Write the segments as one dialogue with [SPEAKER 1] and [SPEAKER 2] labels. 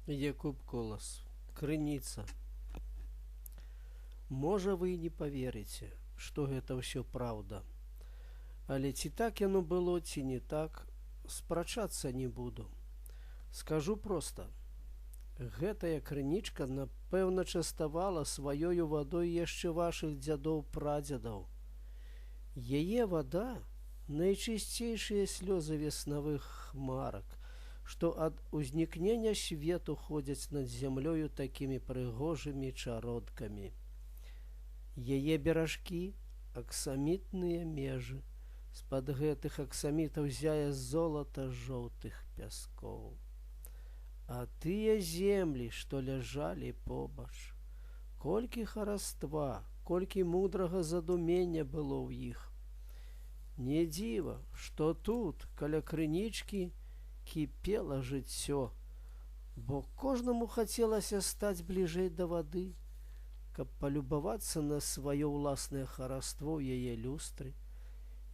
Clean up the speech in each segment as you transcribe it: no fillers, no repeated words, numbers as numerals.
[SPEAKER 1] Якуб Колас. Крыніца. Можа, вы не паверыце, што гэта ўсё праўда. Але ці так яно было, ці не так, спрачацца не буду. Скажу проста. Гэтая крынічка, напэўна, частавала сваёю вадой яшчэ вашых дзядоў-прадзедаў. Яе вада – найчысцейшыя слёзы веснавых хмарак, што ад узнікнення свету ходзяць над зямлёю такімі прыгожымі чародкамі. Яе беражкі – аксамітныя межы, з-пад гэтых аксамітаў зяе золата жоўтых пяскоў. А тыя землі, што ляжалі побач, колькі хараства, колькі мудрага задумення было ў іх. Не дзіва, што тут, каля крынічкі, кіпела жыццё, бо кожнаму хацелася стаць бліжэй да вады, каб палюбавацца на сваё ўласнае хараство ў яе люстры,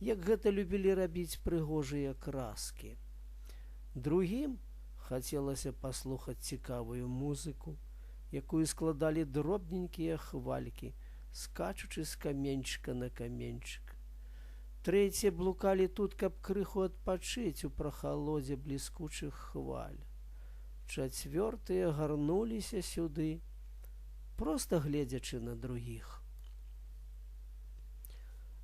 [SPEAKER 1] як гэта любілі рабіць прыгожыя краскі. Другім хацелася паслухаць цікавую музыку, якую складалі дробненькія хвалькі, скачучы з каменьчыка на каменьчык. Трэція блукалі тут, каб крыху адпачыць у прахалодзе бліскучых хваль. Чацвёртыя гарнуліся сюды, проста гледзячы на другіх.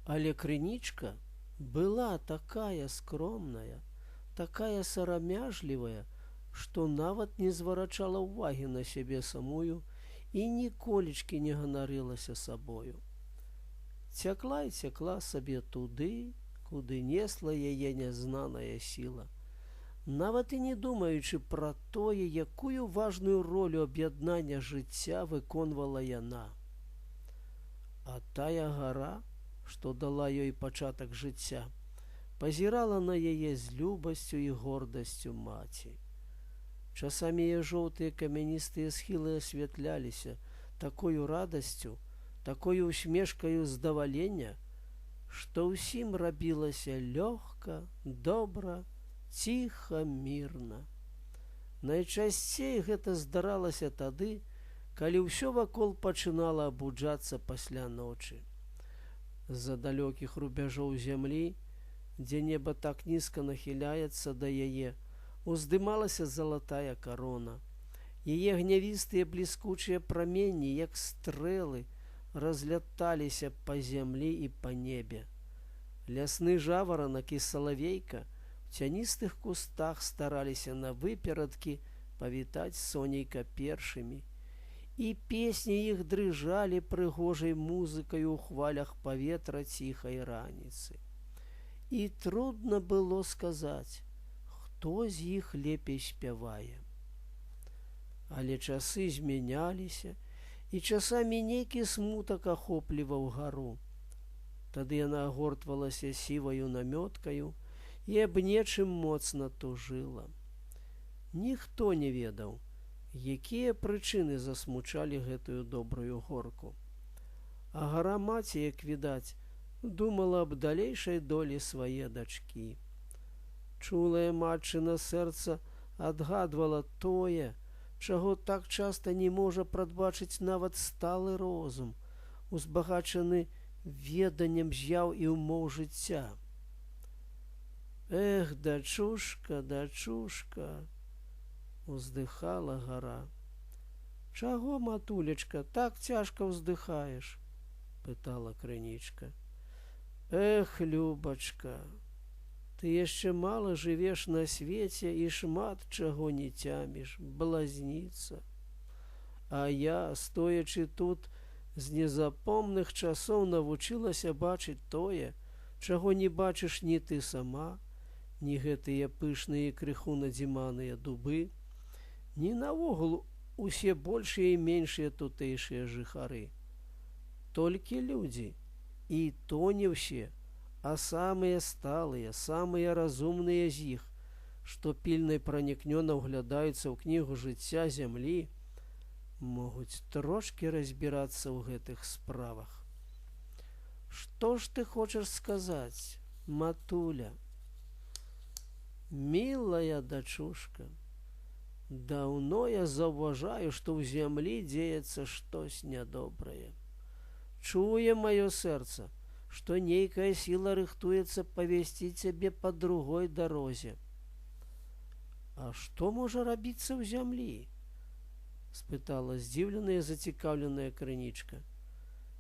[SPEAKER 1] Але крынічка была такая скромная, такая сарамяжлівая, што нават не зварачала ўвагі на сябе самую і ніколечкі не ганарылася сабою. Цякла і цякла сабе туды, куды несла яе нязнаная сіла, нават і не думаючы пра тое, якую важную ролю аб'яднання жыцця выконвала яна. А тая гара, што дала ёй пачатак жыцця, пазірала на яе з любасцю і гордасцю маці. Часамі яе жоўтыя камяністыя схілы асвятляліся такою радасцю, такою усмешкаю здавалення, што ўсім рабілася лёгка, добра, ціха, мірна. Найчасцей гэта здаралася тады, калі ўсё вакол пачынала абуджацца пасля ночы. З-за далёкіх рубяжоў зямлі, дзе неба так нізка нахіляецца да яе, уздымалася залатая карона. Яе гнявістыя бліскучыя праменні, як стрэлы, разляталіся па зямлі і па небе. Лясны жаваранак і салавейка в цяністых кустах стараліся на выперадкі павітаць сонейка першымі, і песні іх дрыжалі прыгожай музыкай у хвалях паветра ціхай раніцы. І трудна было сказаць, хто з іх лепей спявае. Але часы змяняліся, і часамі нейкі смутак ахопліваў гару. Тады яна агортвалася сіваю намёткаю і аб нечым моцна тужыла. Ніхто не ведаў, якія прычыны засмучалі гэтую добрую горку. А гара маці, як відаць, думала аб далейшай долі свае дачкі. Чулае матчына сэрца адгадвала тое, чаго так часта не можа прадбачыць нават сталы розум, узбагачаны веданнем з'яў і ўмоў жыцця. «Эх, дачушка, дачушка!» — уздыхала гара. «Чаго, матулечка, так цяжка ўздыхаеш?» — пытала крынічка. «Эх, любачка, ты яшчэ мала жывеш на свеце і шмат чаго не цяміш, блазніца. А я, стоячы тут, з незапомных часоў навучылася бачыць тое, чаго не бачыш ні ты сама, ні гэтыя пышныя крыху надзіманыя дубы, ні наогул усе большыя і меншыя тутэйшыя жыхары. Толькі людзі, і то не ўсе, а самыя сталыя, самыя разумныя з іх, што пільнай пранікнёна ўглядаюцца ў кнігу жыцця зямлі, могуць трошкі разбірацца ў гэтых справах. Што ж ты хочаш сказаць, матуля?» «Милая дачушка, Даўно я заўважаю, што ў зямлі дзеецца штось нядобрае. Чуе маё сэрца, што нейкая сіла рыхтуецца павесці цябе па другой дарозе. А што можа рабіцца ў зямлі? Спытала здзіўленая, зацікаўленая крынічка.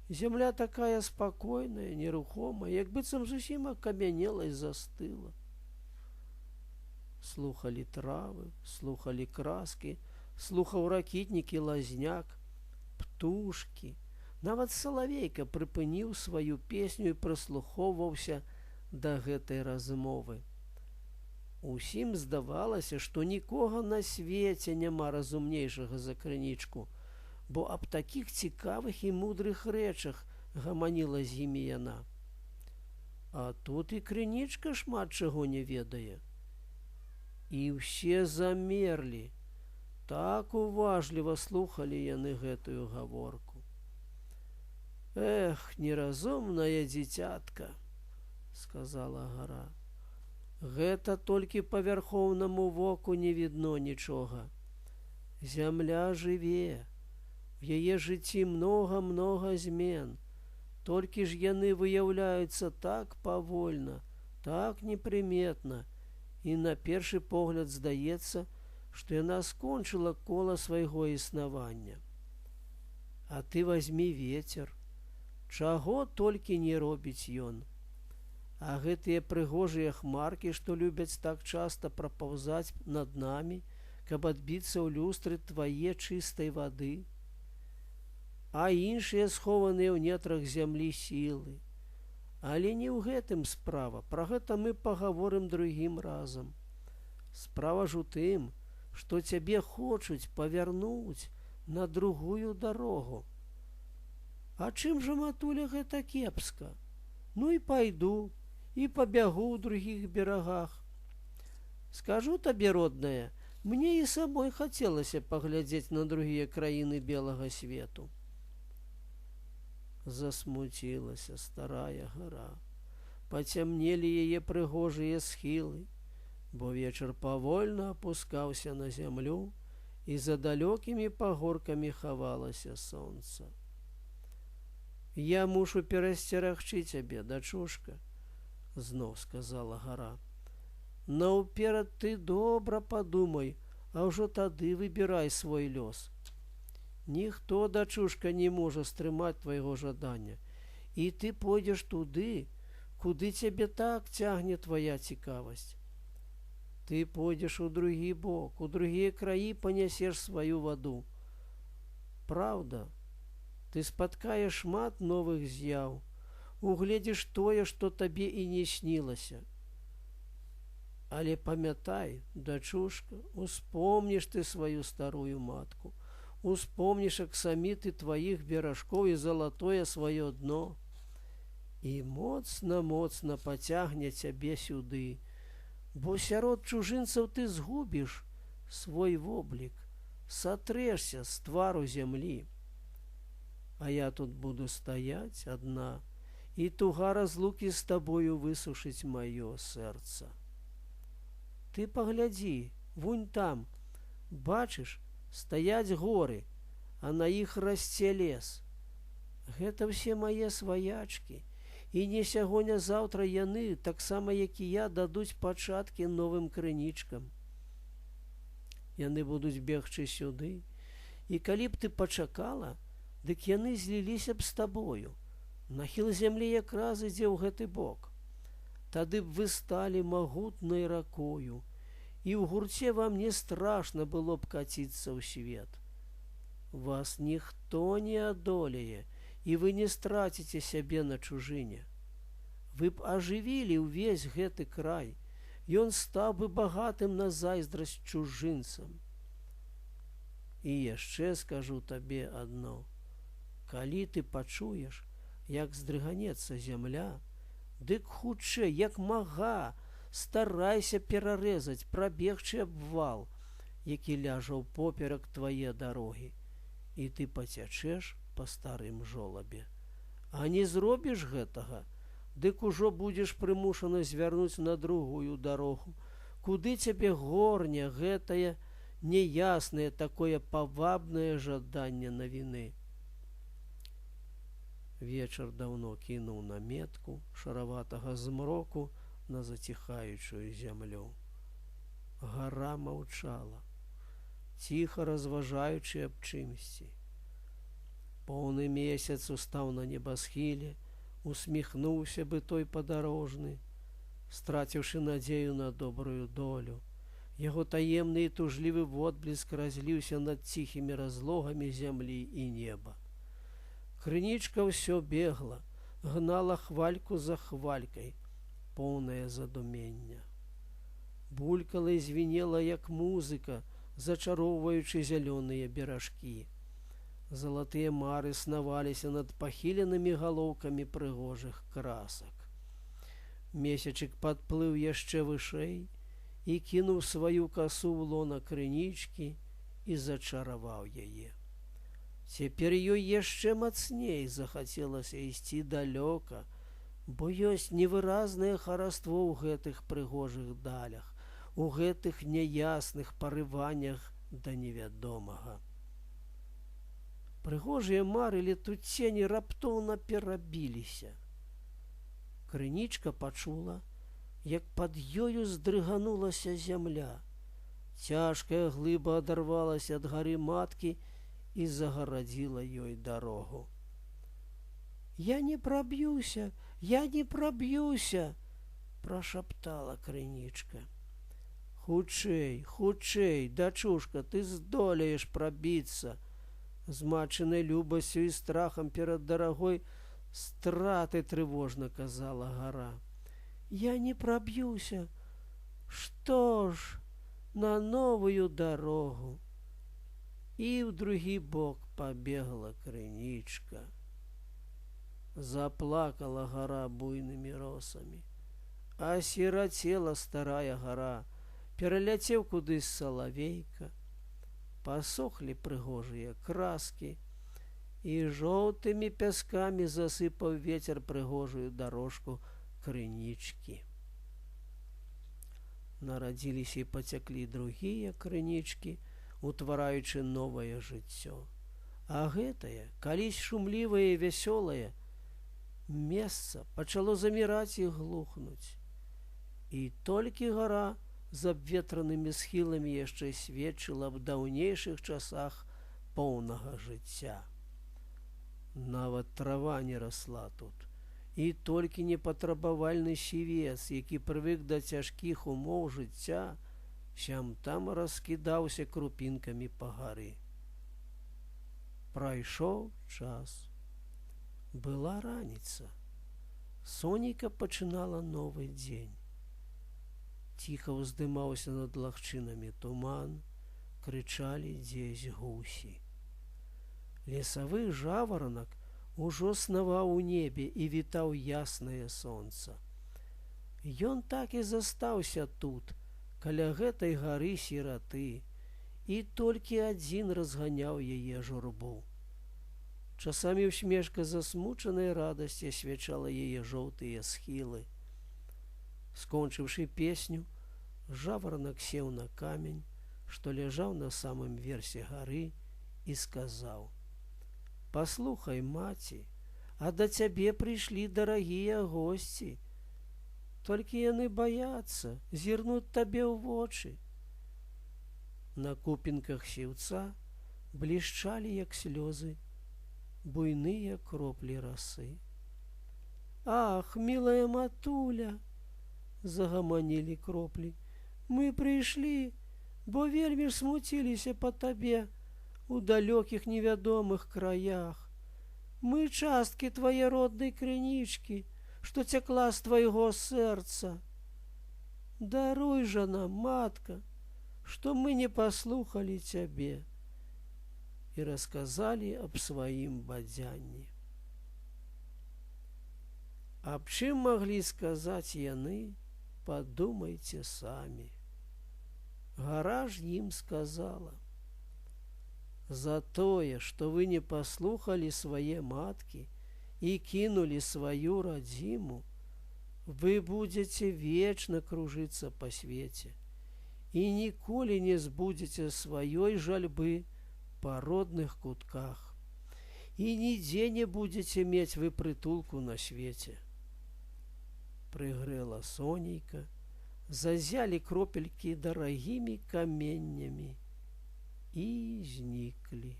[SPEAKER 1] Зямля такая спакойная, нерухомая, як быццам зусім акамянела і застыла. Слухалі травы, слухалі краскі, слухаў ракітнік і лазняк, птушкі. Нават салавейка прыпыніў сваю песню і прыслухоўваўся да гэтай размовы. Усім здавалася, што нікога на свеце няма разумнейшага за крынічку, бо аб такіх цікавых і мудрых рэчах гаманіла з імі яна. А тут і крынічка шмат чаго не ведае. І ўсе замерлі. Так уважліва слухалі яны гэтую гаворку. «Эх, неразумная дзіцятка», — сказала гара. «Гэта толькі па вярхоўнаму воку не відно нічога. Зямля жыве, в яе жыцці многа змен, толькі ж яны выяўляюцца так павольна, так непрыметна, і на першы погляд здаецца, што яна скончыла кола свайго існавання. А ты вазьмі вецер, чаго толькі не робіць ён. А гэтыя прыгожыя хмаркі, што любяць так часта прапаўзаць над намі, каб адбіцца ў люстры твае чыстай вады. А іншыя схованыя ў нетрах зямлі сілы. Але не ў гэтым справа, пра гэта мы пагаворым другім разам. Справа ж у тым, што цябе хочуць павярнуць на другую дарогу. А чым жа, матуля, гэта кепска? Ну і пайду, і пабягу ў другіх берагах. Скажу табе, родная, мне і самой хацелася паглядзець на другія краіны белага свету. Засмуцілася старая гара. Пацямнелі яе прыгожыя схілы, бо вечар павольна апускаўся на зямлю, і за далёкімі пагоркамі хавалася сонца. «Я мушу перасцерагчы цябе, дачушка», — зноў сказала гара. «Наўперад ты добра падумай, а ўжо тады выбірай свой лёс. Ніхто, дачушка, не можа стрымаць твайго жадання, і ты пойдзеш туды, куды цябе так цягне твая цікавасць. Ты пойдзеш у другі бок, у другія краі панясеш сваю ваду. Праўда, ты спаткаеш шмат новых з'яў, угледзіш тое, што табе і не снілася. Але памятай, дачушка, успомніш ты сваю старую матку, успомніш аксаміты тваіх беражкоў і залатое сваё дно, і моцна пацягне цябе сюды, бо сярод чужынцаў ты згубіш свой воблік, сатрэшся з твару зямлі. А я тут буду стаяць адна, і туга разлукі з табою высушыць маё сэрца. Ты паглядзі, вунь там, бачыш, стаяць горы, а на іх расце лес. Гэта ўсе мае сваячкі, і не сягоння-заўтра яны, таксама як і я, дадуць пачаткі новым крынічкам. Яны будуць бегчы сюды, і калі б ты пачакала, дык яны зліліся б з табою. Нахіл зямлі якраз ідзе ў гэты бок. Тады б вы сталі магутнай ракою, і ў гурце вам не страшна было б каціцца ў свет. Вас ніхто не адолее, і вы не страціце сябе на чужыне. Вы б ажывілі ўвесь гэты край, ён стаў бы багатым на зайздрасць чужынцам. І яшчэ скажу табе адно. Калі ты пачуеш, як здрыганецца зямля, дык хутчэй, як мага, старайся перарэзаць, прабегчы абвал, які ляжа ўпоперак твае дарогі, і ты пацячэш па старым жолабе. А не зробіш гэтага, дык ужо будзеш прымушаны звярнуць на другую дарогу, куды цябе горне гэтая няяснае такое павабнае жаданне навіны. Вечар даўно кінуў наметку шараватага змроку на заціхаючую зямлю. Гара маўчала, ціха разважаючы аб чымсьці. Поўны месяц устаў на небасхіле, усміхнуўся бы той падарожны, страціўшы надзею на добрую долю. Яго таемны і тужлівы водбліск разліўся над ціхімі разлогамі зямлі і неба. Крынічка ўсё бегла, гнала хвальку за хвалькай, поўнае задумення. Булькала і звінела, як музыка, зачароўваючы зялёныя беражкі. Залатыя мары снаваліся над пахіленымі галоўкамі прыгожых красак. Месячык падплыў яшчэ вышэй і кінуў сваю касу ў лона крынічкі і зачараваў яе. Цяпер ёй яшчэ мацней захацелася ісці далёка, бо ёсць невыразнае хараство ў гэтых прыгожых далях, у гэтых няясных парываннях да невядомага. Прыгожыя мары летуцені раптоўна перабіліся. Крынічка пачула, як пад ёю здрыганулася зямля. Цяжкая глыба адарвалася ад гары маткі і загарадзіла ёй дарогу. «Я не праб'юся, я не праб'юся!» – прашаптала крынічка. «Хутчэй, хутчэй, дачушка, ты здолееш прабіцца!» Змачанай любасцю і страхам перад дарагой страты трывожна казала гара. «Я не праб'юся! Што ж, на новую дарогу!» І ў другі бок пабегла крынічка. Заплакала гара буйнымі росамі. Асірацела старая гара, пераляцеў кудысь салавейка. Пасохлі прыгожыя краскі, і жоўтымі пяскамі засыпаў вецер прыгожую дарожку крынічкі. Нарадзіліся і пацяклі другія крынічкі, утвараючы новае жыццё. А гэтае, калісь шумлівае і вясёлае, месца пачало заміраць і глухнуць. І толькі гара з абветранымі схіламі яшчэ сведчыла аб даўнейшых часах поўнага жыцця. Нават трава не расла тут, і толькі непатрабавальны сівец, які прывык да цяжкіх умоў жыцця, сям-там раскідаўся крупінкамі па гары. Прайшоў час. Была раніца. Сонейка пачынала новы дзень. Ціха ўздымаўся над лагчынамі туман, крычалі дзесь гусі. Лесавы жаваранак ужо снаваў у небе і вітаў яснае сонца. Ён так і застаўся тут, каля гэтай гары сіраты, і толькі адзін разганяў яе журбу. Часамі усмешка засмучанай радасці асвячала яе жоўтыя схілы. Скончыўшы песню, жаваранак сеў на камень, што ляжаў на самым версе гары, і сказаў: «Паслухай, маці, а да цябе прыйшлі дарагія госці. Толькі яны баяцца зірнуць табе ў вочы». На купінках сіўца блішчалі, як слёзы, буйныя кроплі расы. «Ах, мілая матуля!» – загаманілі кроплі. «Мы прыйшлі, бо вельмі ж смуціліся па табе у далёкіх невядомых краях. Мы часткі твае роднай крынічкі, што цякла з твайго сэрца. Даруй жа нам, матка, што мы не паслухалі цябе». І расказалі аб сваім бадзянні. Аб чым маглі сказаць яны, падумайце самі. Гара ж ім сказала: «За тое, што вы не паслухалі свае маткі і кінулі сваю радзіму, вы будзеце вечна кружыцца па свеце, і ніколі не збудзеце сваёй жальбы па родных кутках, і нідзе не будзеце мець вы прытулку на свеце. Прыгрэла сонейка, зазялі кропелькі дарагімі каменнямі і зніклі.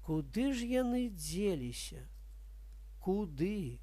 [SPEAKER 1] Куды ж яны дзеліся? Куды?